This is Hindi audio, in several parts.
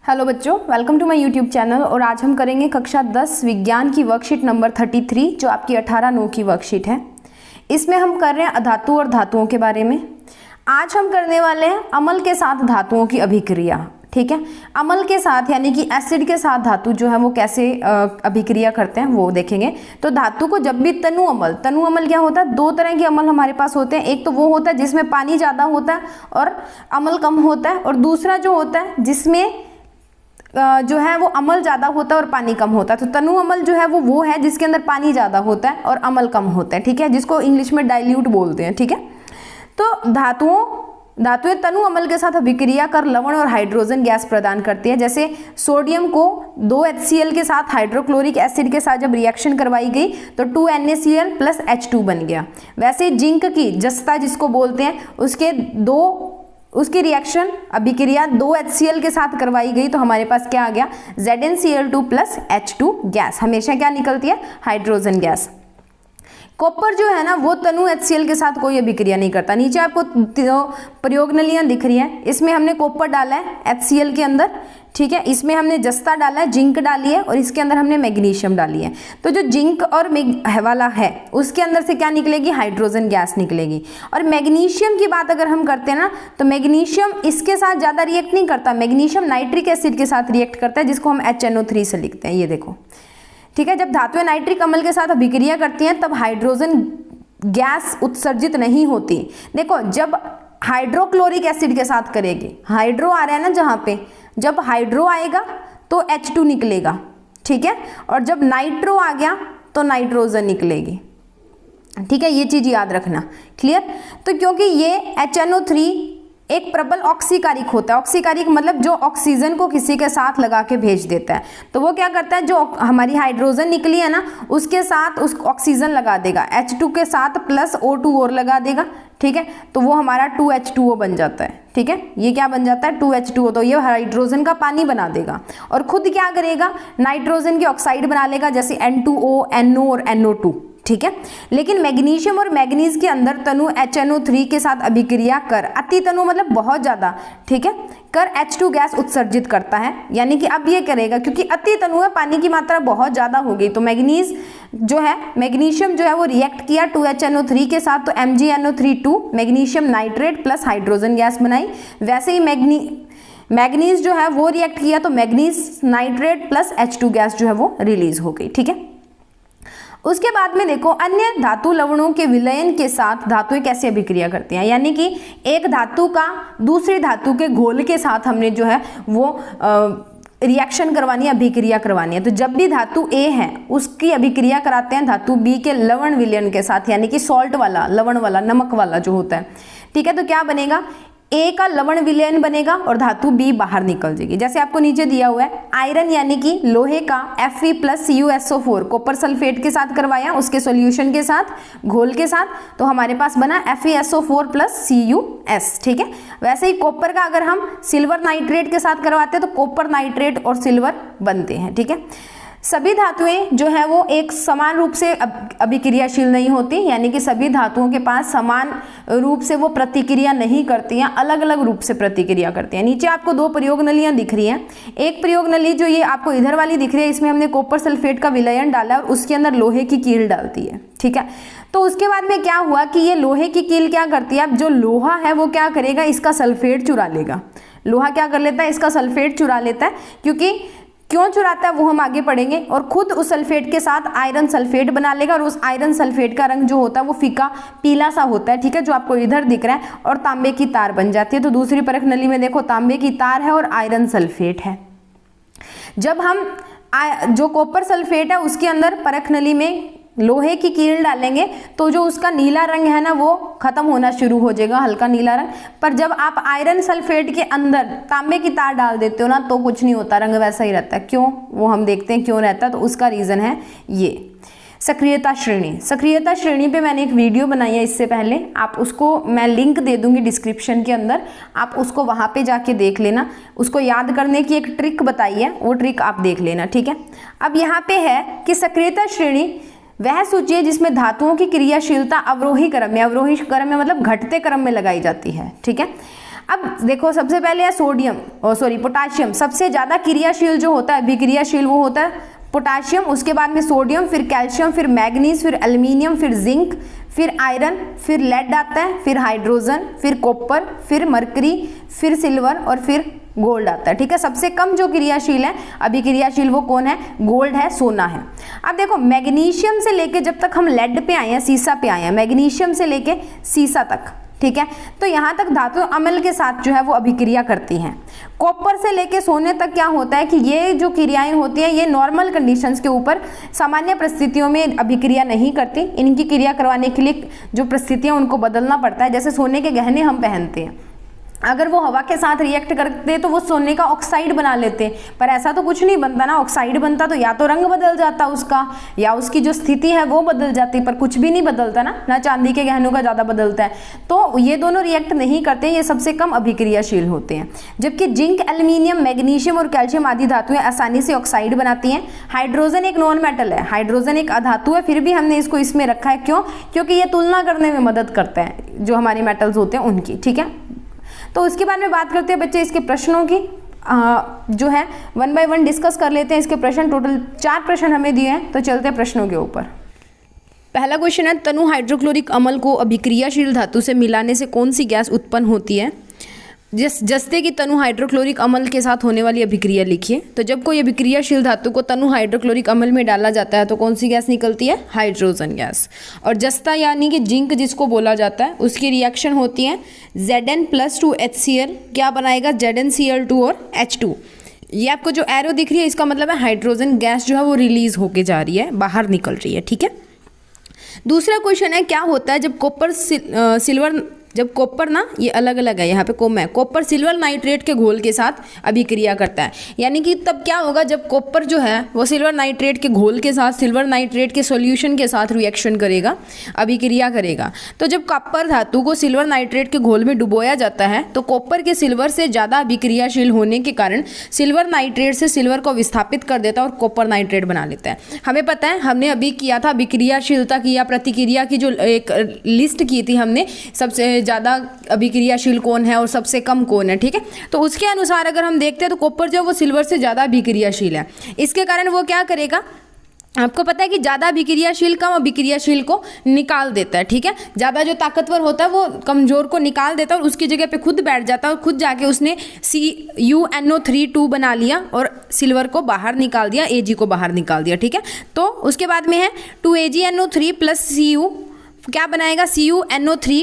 हेलो बच्चों, welcome to my YouTube channel. और आज हम करेंगे कक्षा 10 विज्ञान की वर्कशीट नंबर 33 जो आपकी 18/9 की वर्कशीट है। इसमें हम कर रहे हैं अधातु और धातुओं के बारे में। आज हम करने वाले हैं अम्ल के साथ धातुओं की अभिक्रिया। ठीक है, अम्ल के साथ यानी कि एसिड के साथ धातु जो है वो कैसे अभिक्रिया करते हैं वो देखेंगे। तो धातु को जब भी तनु अम्ल क्या होता है, दो तरह के अम्ल हमारे पास होते हैं। एक तो वो होता है जिसमें पानी ज़्यादा होता है और अम्ल कम होता है, और दूसरा जो होता है जिसमें जो है वो अम्ल ज़्यादा होता है और पानी कम होता है। तो तनु अम्ल जो है वो है जिसके अंदर पानी ज़्यादा होता है और अम्ल कम होता है। ठीक है, जिसको इंग्लिश में डाइल्यूट बोलते हैं। ठीक है, तो धातुएं तनु अम्ल के साथ अभिक्रिया कर लवण और हाइड्रोजन गैस प्रदान करती है। जैसे सोडियम को 2 HCl के साथ हाइड्रोक्लोरिक एसिड के साथ जब रिएक्शन करवाई गई तो 2 NaCl + H2 बन गया। वैसे जिंक की जस्ता जिसको बोलते हैं उसकी रिएक्शन अभिक्रिया 2 HCl के साथ करवाई गई तो हमारे पास क्या आ गया, ZnCl2 + H2 गैस। हमेशा क्या निकलती है, हाइड्रोजन गैस। कॉपर जो है ना वो तनु HCl के साथ कोई अभिक्रिया नहीं करता। नीचे आपको प्रयोग नलियां दिख रही हैं, इसमें हमने कॉपर डाला है HCl के अंदर। ठीक है, इसमें हमने जस्ता डाला है, जिंक डाली है, और इसके अंदर हमने मैग्नीशियम डाली है। तो जो जिंक और वाला है उसके अंदर से क्या निकलेगी, हाइड्रोजन गैस निकलेगी। और मैग्नीशियम की बात अगर हम करते हैं ना तो मैग्नीशियम इसके साथ ज़्यादा रिएक्ट नहीं करता। मैग्नीशियम नाइट्रिक एसिड के साथ रिएक्ट करता है जिसको हम HNO3 से लिखते हैं। ये देखो, ठीक है, जब धातुएं नाइट्रिक अम्ल के साथ अभिक्रिया करती हैं तब हाइड्रोजन गैस उत्सर्जित नहीं होती। देखो, जब हाइड्रोक्लोरिक एसिड के साथ करेगी, हाइड्रो आ रहा है ना जहाँ पे, जब हाइड्रो आएगा तो H2 निकलेगा। ठीक है, और जब नाइट्रो आ गया तो नाइट्रोजन निकलेगी। ठीक है, ये चीज़ याद रखना। क्लियर? तो क्योंकि ये HNO3 एक प्रबल ऑक्सीकारिक होता है। ऑक्सीकारिक मतलब जो ऑक्सीजन को किसी के साथ लगा के भेज देता है। तो वो क्या करता है, जो हमारी हाइड्रोजन निकली है ना उसके साथ उस ऑक्सीजन लगा देगा, H2 के साथ प्लस O2 और लगा देगा। ठीक है, तो वो हमारा 2H2O बन जाता है। ठीक है, ये क्या बन जाता है, 2H2O। तो ये हाइड्रोजन का पानी बना देगा और खुद क्या करेगा, नाइट्रोजन की ऑक्साइड बना लेगा, जैसे N2O, NO और NO2। ठीक है, लेकिन मैग्नीशियम और मैग्नीज के अंदर तनु HNO3 के साथ अभिक्रिया कर अति तनु मतलब बहुत ज़्यादा, ठीक है, कर H2 गैस उत्सर्जित करता है। यानी कि अब ये करेगा क्योंकि अति तनु है, पानी की मात्रा बहुत ज़्यादा हो गई, तो मैग्नीशियम जो है वो रिएक्ट किया 2HNO3 के साथ, तो MgNO3 magnesium nitrate plus hydrogen gas बनाई। वैसे ही मैग्नीज जो है वो रिएक्ट किया तो manganese nitrate plus H2 gas जो है वो रिलीज हो गई। ठीक है, उसके बाद में देखो अन्य धातु लवणों के विलयन के साथ धातुएं कैसे अभिक्रिया करती हैं। यानी कि एक धातु का दूसरी धातु के घोल के साथ हमने जो है वो रिएक्शन करवानी है, अभिक्रिया करवानी है। तो जब भी धातु A है उसकी अभिक्रिया कराते हैं धातु B के लवण विलयन के साथ, यानी कि सॉल्ट वाला, लवण वाला, नमक वाला जो होता है। ठीक है, तो क्या बनेगा, A का लवण विलयन बनेगा और धातु B बाहर निकल जाएगी। जैसे आपको नीचे दिया हुआ है, आयरन यानी कि लोहे का Fe + CuSO4 कॉपर सल्फेट के साथ करवाया, उसके सॉल्यूशन के साथ, घोल के साथ, तो हमारे पास बना FeSO4 + Cus। ठीक है, वैसे ही कॉपर का अगर हम सिल्वर नाइट्रेट के साथ करवाते हैं तो कॉपर नाइट्रेट और सिल्वर बनते हैं। ठीक है, सभी धातुएं जो है वो एक समान रूप से अभिक्रियाशील नहीं होती, यानी कि सभी धातुओं के पास समान रूप से वो प्रतिक्रिया नहीं करती हैं, अलग अलग रूप से प्रतिक्रिया करती हैं। नीचे आपको 2 प्रयोग नलियां दिख रही हैं। एक प्रयोग नली जो ये आपको इधर वाली दिख रही है, इसमें हमने कॉपर सल्फेट का विलयन डाला और उसके अंदर लोहे की कील डालती है। ठीक है, तो उसके बाद में क्या हुआ कि ये लोहे की कील क्या करती है, अब जो लोहा है वो क्या करेगा, इसका सल्फेट चुरा लेगा। लोहा क्या कर लेता है, इसका सल्फेट चुरा लेता है। क्यों चुराता है वो हम आगे पढ़ेंगे। और खुद उस सल्फेट के साथ आयरन सल्फेट बना लेगा और उस आयरन सल्फेट का रंग जो होता है वो फीका पीला सा होता है। ठीक है, जो आपको इधर दिख रहा है, और तांबे की तार बन जाती है। तो दूसरी परख नली में देखो तांबे की तार है और आयरन सल्फेट है। जब हम जो कॉपर सल्फेट है उसके अंदर परख नली में लोहे की कील डालेंगे तो जो उसका नीला रंग है ना वो खत्म होना शुरू हो जाएगा, हल्का नीला रंग। पर जब आप आयरन सल्फेट के अंदर तांबे की तार डाल देते हो ना तो कुछ नहीं होता, रंग वैसा ही रहता है। क्यों, वो हम देखते हैं क्यों रहता है। तो उसका रीज़न है ये सक्रियता श्रेणी। सक्रियता श्रेणी पे मैंने एक वीडियो बनाई है इससे पहले, आप उसको मैं लिंक दे दूंगी डिस्क्रिप्शन के अंदर, आप उसको वहाँ पे जाके देख लेना। उसको याद करने की एक ट्रिक बताई है, वो ट्रिक आप देख लेना। ठीक है, अब यहाँ पे है कि सक्रियता श्रेणी वह सूची है जिसमें धातुओं की क्रियाशीलता अवरोही क्रम में मतलब घटते क्रम में लगाई जाती है। ठीक है, अब देखो सबसे पहले है पोटाशियम। सबसे ज़्यादा क्रियाशील जो होता है, अभिक्रियाशील, वो होता है पोटाशियम। उसके बाद में सोडियम, फिर कैल्शियम, फिर मैग्नीज, फिर एल्युमिनियम, फिर जिंक, फिर आयरन, फिर लेड आता है, फिर हाइड्रोजन, फिर कॉपर, फिर मरकरी, फिर सिल्वर और फिर गोल्ड आता है। ठीक है, सबसे कम जो क्रियाशील है, अभिक्रियाशील, वो कौन है? गोल्ड है, सोना है। अब देखो मैग्नीशियम से लेके जब तक हम लेड पे आए हैं, सीसा पे आए हैं, मैग्नीशियम से लेके सीसा तक, ठीक है, तो यहाँ तक धातु अम्ल के साथ जो है वो अभिक्रिया करती हैं। कॉपर से लेके सोने तक क्या होता है कि ये जो क्रियाएं होती हैं ये नॉर्मल कंडीशंस के ऊपर, सामान्य परिस्थितियों में अभिक्रिया नहीं करती। इनकी क्रिया करवाने के लिए जो परिस्थितियां उनको बदलना पड़ता है। जैसे सोने के गहने हम पहनते हैं, अगर वो हवा के साथ रिएक्ट करते तो वो सोने का ऑक्साइड बना लेते हैं, पर ऐसा तो कुछ नहीं बनता ना। ऑक्साइड बनता तो या तो रंग बदल जाता उसका, या उसकी जो स्थिति है वो बदल जाती, पर कुछ भी नहीं बदलता ना चांदी के गहनों का ज़्यादा बदलता है। तो ये दोनों रिएक्ट नहीं करते, ये सबसे कम अभिक्रियाशील होते हैं। जबकि जिंक, एल्युमिनियम, मैग्नीशियम और कैल्शियम आदि धातुएं आसानी से ऑक्साइड बनाती हैं। हाइड्रोजन एक नॉन मेटल है, हाइड्रोजन एक अधातु है, फिर भी हमने इसको इसमें रखा है। क्यों? क्योंकि ये तुलना करने में मदद करता है जो हमारे मेटल्स होते हैं उनकी। ठीक है, तो उसके बाद में बात करते हैं बच्चे इसके प्रश्नों की। जो है 1 बाय 1 डिस्कस कर लेते हैं इसके प्रश्न। टोटल 4 प्रश्न हमें दिए हैं, तो चलते हैं प्रश्नों के ऊपर। पहला क्वेश्चन है, तनु हाइड्रोक्लोरिक अम्ल को अभिक्रियाशील धातु से मिलाने से कौन सी गैस उत्पन्न होती है? जस्ते की तनु हाइड्रोक्लोरिक अम्ल के साथ होने वाली अभिक्रिया लिखिए। तो जब कोई अभिक्रियाशील धातु को तनु हाइड्रोक्लोरिक अम्ल में डाला जाता है तो कौन सी गैस निकलती है? Hydrogen gas. और जस्ता यानी कि जिंक जिसको बोला जाता है, उसकी रिएक्शन होती है Zn+2 HCl, क्या बनाएगा? ZnCl2 और H2। ये आपको जो एरो दिख रही है इसका मतलब है हाइड्रोजन गैस जो है वो रिलीज होके जा रही है, बाहर निकल रही है। ठीक है, दूसरा क्वेश्चन है, क्या होता है जब कॉपर ना, ये अलग अलग है, यहाँ पे कॉम है, कॉपर सिल्वर नाइट्रेट के घोल के साथ अभिक्रिया करता है। यानी कि तब क्या होगा, जब कॉपर जो है वो सिल्वर नाइट्रेट के घोल के साथ, सिल्वर नाइट्रेट के सॉल्यूशन के साथ रिएक्शन करेगा, अभिक्रिया करेगा। तो जब कॉपर धातु को सिल्वर नाइट्रेट के घोल में डुबोया जाता है तो कॉपर के सिल्वर से ज़्यादा अभिक्रियाशील होने के कारण सिल्वर नाइट्रेट से सिल्वर को विस्थापित कर देता है और कॉपर नाइट्रेट बना लेता है। हमें पता है, हमने अभी किया था अभिक्रियाशीलता की या प्रतिक्रिया की जो एक लिस्ट की थी हमने, सबसे ज़्यादा अभिक्रियाशील कौन है और सबसे कम कौन है। ठीक है, तो उसके अनुसार अगर हम देखते हैं तो कॉपर जो वो सिल्वर से ज़्यादा अभिक्रियाशील है। इसके कारण वो क्या करेगा, आपको पता है कि ज़्यादा अभिक्रियाशील कम अभिक्रियाशील को निकाल देता है। ठीक है, ज़्यादा जो ताकतवर होता है वो कमज़ोर को निकाल देता है और उसकी जगह पे खुद बैठ जाता है और खुद जाके उसने CuNO3 बना लिया और सिल्वर को बाहर निकाल दिया, Ag को बाहर निकाल दिया। ठीक है, तो उसके बाद में है 2AgNO3 + Cu, क्या बनाएगा? CuNO3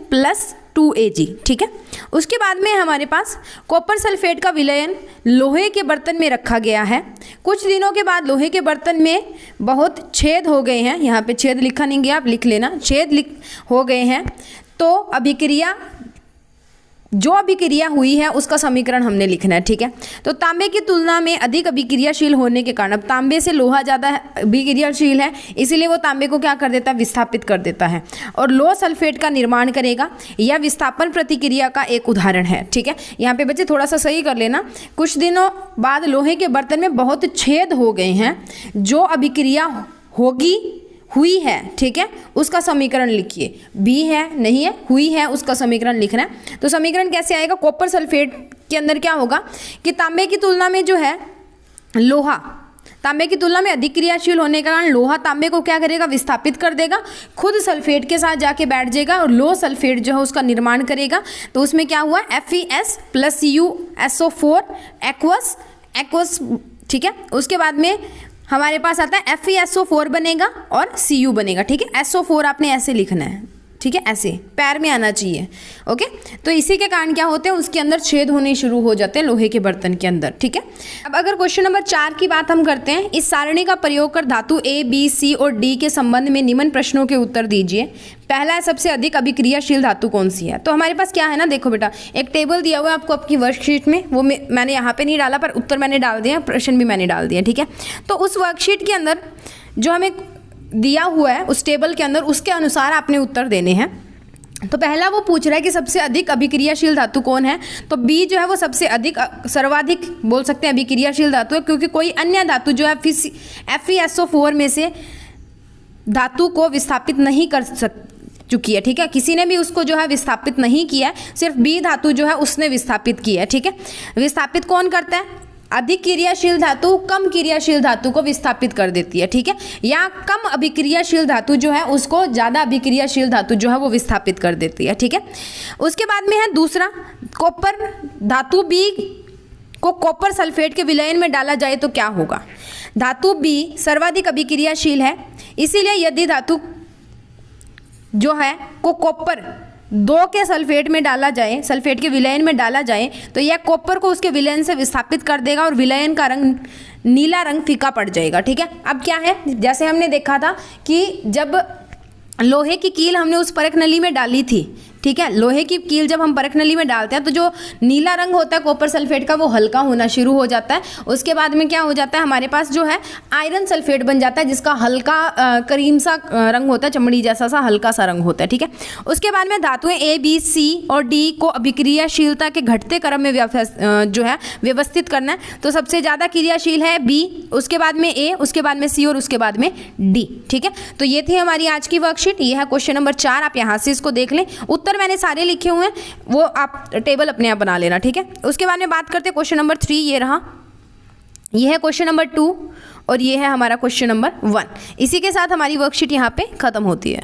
+ 2Ag। ठीक है, उसके बाद में हमारे पास कॉपर सल्फेट का विलयन लोहे के बर्तन में रखा गया है। कुछ दिनों के बाद लोहे के बर्तन में बहुत छेद हो गए हैं, यहाँ पे छेद लिखा नहीं गया, आप लिख लेना, छेद हो गए हैं। तो जो अभिक्रिया हुई है उसका समीकरण हमने लिखना है। ठीक है, तो तांबे की तुलना में अधिक अभिक्रियाशील होने के कारण, अब तांबे से लोहा ज़्यादा अभिक्रियाशील है, इसीलिए वो तांबे को क्या कर देता है? विस्थापित कर देता है और लोह सल्फेट का निर्माण करेगा। यह विस्थापन प्रतिक्रिया का एक उदाहरण है। ठीक है, यहाँ पे बच्चे थोड़ा सा सही कर लेना, कुछ दिनों बाद लोहे के बर्तन में बहुत छेद हो गए हैं, जो अभिक्रिया हुई है। ठीक है, उसका समीकरण लिखिए। भी है, नहीं है, हुई है, उसका समीकरण लिखना है। तो समीकरण कैसे आएगा? कॉपर सल्फेट के अंदर क्या होगा कि तांबे की तुलना में जो है लोहा, तांबे की तुलना में अधिक क्रियाशील होने के कारण लोहा तांबे को क्या करेगा? विस्थापित कर देगा, खुद सल्फेट के साथ जाके बैठ जाएगा और लोह सल्फेट जो है उसका निर्माण करेगा। तो उसमें क्या हुआ? FeS + CuSO4 aqueous. ठीक है, उसके बाद में हमारे पास आता है FeSO4 बनेगा और Cu बनेगा। ठीक है, SO4 आपने ऐसे लिखना है। ठीक है, ऐसे पैर में आना चाहिए। ओके, तो इसी के कारण क्या होते हैं, उसके अंदर छेद होने शुरू हो जाते हैं लोहे के बर्तन के अंदर। ठीक है, अब अगर क्वेश्चन नंबर 4 की बात हम करते हैं, इस सारणी का प्रयोग कर धातु A, B, C और D के संबंध में निम्न प्रश्नों के उत्तर दीजिए। पहला है, सबसे अधिक अभिक्रियाशील धातु कौन सी है? तो हमारे पास क्या है ना, देखो बेटा, एक टेबल दिया हुआ है आपको आपकी वर्कशीट में, वो मैंने यहाँ पे नहीं डाला पर उत्तर मैंने डाल दिया, प्रश्न भी मैंने डाल दिया। ठीक है, तो उस वर्कशीट के अंदर जो हमें दिया हुआ है उस टेबल के अंदर, उसके अनुसार आपने उत्तर देने हैं। तो पहला वो पूछ रहा है कि सबसे अधिक अभिक्रियाशील धातु कौन है? तो बी जो है वो सबसे अधिक, सर्वाधिक बोल सकते हैं अभिक्रियाशील धातु है, क्योंकि कोई अन्य धातु जो है FeSO4 में से धातु को विस्थापित नहीं कर चुकी है, ठीक है। किसी ने भी उसको जो है विस्थापित नहीं किया है, सिर्फ बी धातु जो है उसने विस्थापित किया है, ठीक है। विस्थापित कौन करता है? अधिक क्रियाशील धातु कम क्रियाशील धातु को विस्थापित कर देती है, ठीक है। या कम अभिक्रियाशील धातु जो है उसको ज़्यादा अभिक्रियाशील धातु जो है वो विस्थापित कर देती है, ठीक है। उसके बाद में है दूसरा, कॉपर धातु बी को कॉपर सल्फेट के विलयन में डाला जाए तो क्या होगा? धातु बी सर्वाधिक अभिक्रियाशील है, इसीलिए यदि धातु जो है को कॉपर 2 के सल्फेट में डाला जाए, सल्फेट के विलयन में डाला जाए, तो यह कॉपर को उसके विलयन से विस्थापित कर देगा और विलयन का रंग नीला रंग फीका पड़ जाएगा, ठीक है। अब क्या है, जैसे हमने देखा था कि जब लोहे की कील हमने उस परख नली में डाली थी, ठीक है, लोहे की कील जब हम परख नली में डालते हैं तो जो नीला रंग होता है कॉपर सल्फेट का वो हल्का होना शुरू हो जाता है। उसके बाद में क्या हो जाता है, हमारे पास जो है आयरन सल्फेट बन जाता है जिसका हल्का क्रीम सा रंग होता है, चमड़ी जैसा सा हल्का सा रंग होता है, ठीक है। उसके बाद में धातुएं ए बी सी और डी को अभिक्रियाशीलता के घटते क्रम में जो है व्यवस्थित करना है। तो सबसे ज़्यादा क्रियाशील है बी, उसके बाद में ए, उसके बाद में सी और उसके बाद में डी, ठीक है। तो ये थी हमारी आज की वर्कशीट। ये है क्वेश्चन नंबर 4, आप यहाँ से इसको देख लें। उत्तर मैंने सारे लिखे हुए हैं, वो आप टेबल अपने आप बना लेना, ठीक है। उसके बाद में बात करते हैं क्वेश्चन नंबर 3, ये रहा, ये है क्वेश्चन नंबर 2 और ये है हमारा क्वेश्चन नंबर 1। इसी के साथ हमारी वर्कशीट यहाँ पे खत्म होती है।